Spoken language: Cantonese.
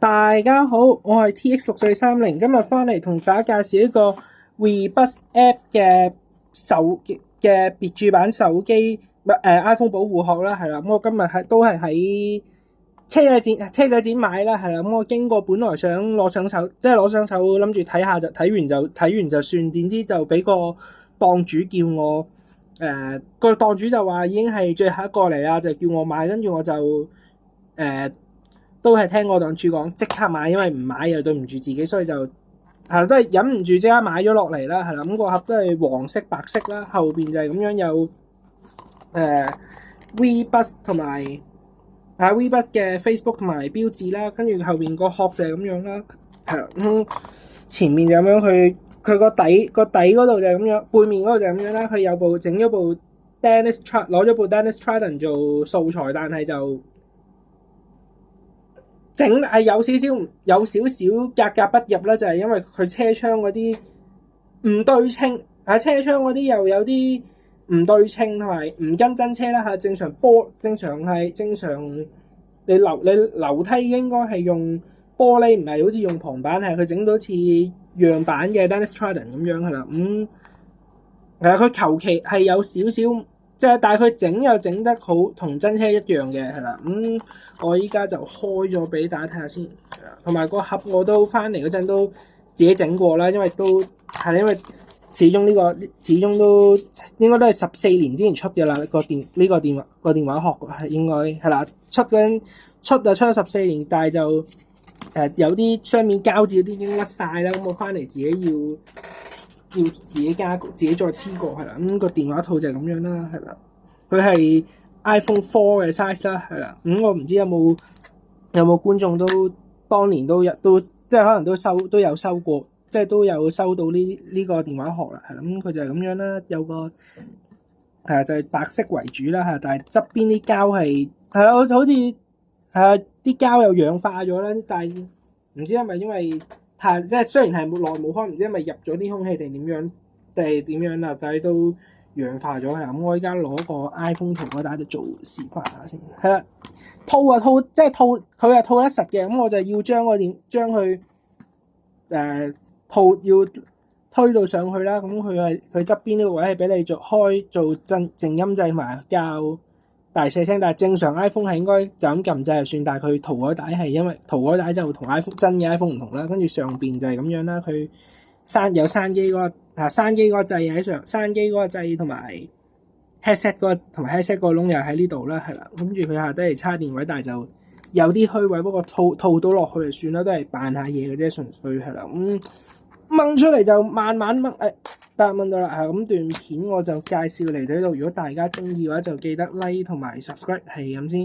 大家好，我係 TX6430，今日翻嚟同大家介紹一個 Rebus App 嘅別注版手機iPhone 保護殼啦，係啦。咁我今日都係喺車仔展買啦，係啦。咁我經過本來想攞上手，諗住睇下就睇完就算，點知就俾個檔主叫我個檔主就話已經係最後一個嚟啦，就叫我買，跟住我就都係聽我檔主講即刻買，因為唔買又對唔住自己，所以就都係忍唔住即刻買咗落嚟啦，係啦。咁個盒都係黃色白色啦，後邊就係咁樣有Rebus 同埋Rebus 嘅 Facebook 同埋標誌啦，跟住後邊個殼就係咁樣啦，係啦。前面就咁樣，佢個底嗰度就係咁樣，背面嗰度就係咁樣啦。佢有整咗部 攞咗部 Dennis Trident 做素材，但係就整係有少少格格不入啦，就係因為佢車窗嗰啲唔對稱，車窗嗰啲又有啲唔對稱，同埋唔跟真車啦。正常你樓梯應該係用玻璃，唔係好似用旁板，係佢整到似樣板嘅 Dennis Trident 咁樣，係啦。佢求其係有少少，即係但係佢整得好同真車一樣嘅，係啦。我依家就開咗俾大家睇下先，同埋個盒我都翻嚟嗰陣都自己整過啦，因為始終都應該都係14年之前出嘅啦。個電話殼係應該係啦，出咗14年，但係就有啲雙面膠紙嗰啲已經甩晒啦。咁我翻嚟自己要自己再黐過，係啦。個電話套就係咁樣啦，係啦。佢係 iPhone 4嘅 size 啦，係啦。我唔知有冇觀眾都當年都即係可能都有收過，即係都有收到呢個電話殼啦，係啦。佢就係咁樣啦，有個就係白色為主啦，但係側邊啲膠好似啲膠又氧化咗啦，但係唔知係咪因為即係雖然係耐冇開，唔知係咪入咗啲空氣定係點樣啦，但係都氧化咗係。我而家攞個 iPhone 圖嗰帶就做示範下先，係啦。佢係套得實嘅，咁我就要將佢套要推到上去啦。咁佢側邊呢個位係俾你做靜音掣同埋較大細聲，但係正常 iPhone 係應該就咁撳掣就算，但係佢塗改帶係因為塗改帶就同真嘅 iPhone 唔同啦。跟住上邊就係咁樣啦，佢有閂機嗰個掣喺上，閂機嗰個掣同埋 headset 嗰個窿又喺呢度啦，係啦。跟住佢下低係插電位，但係就有啲虛位，不過套到落去就算啦，都係扮下嘢嘅啫，純粹係啦。掹出嚟就慢慢掹，得掹到啦。咁段片我就介紹嚟到呢度，如果大家中意嘅話就記得 like 同埋 subscribe 係咁先。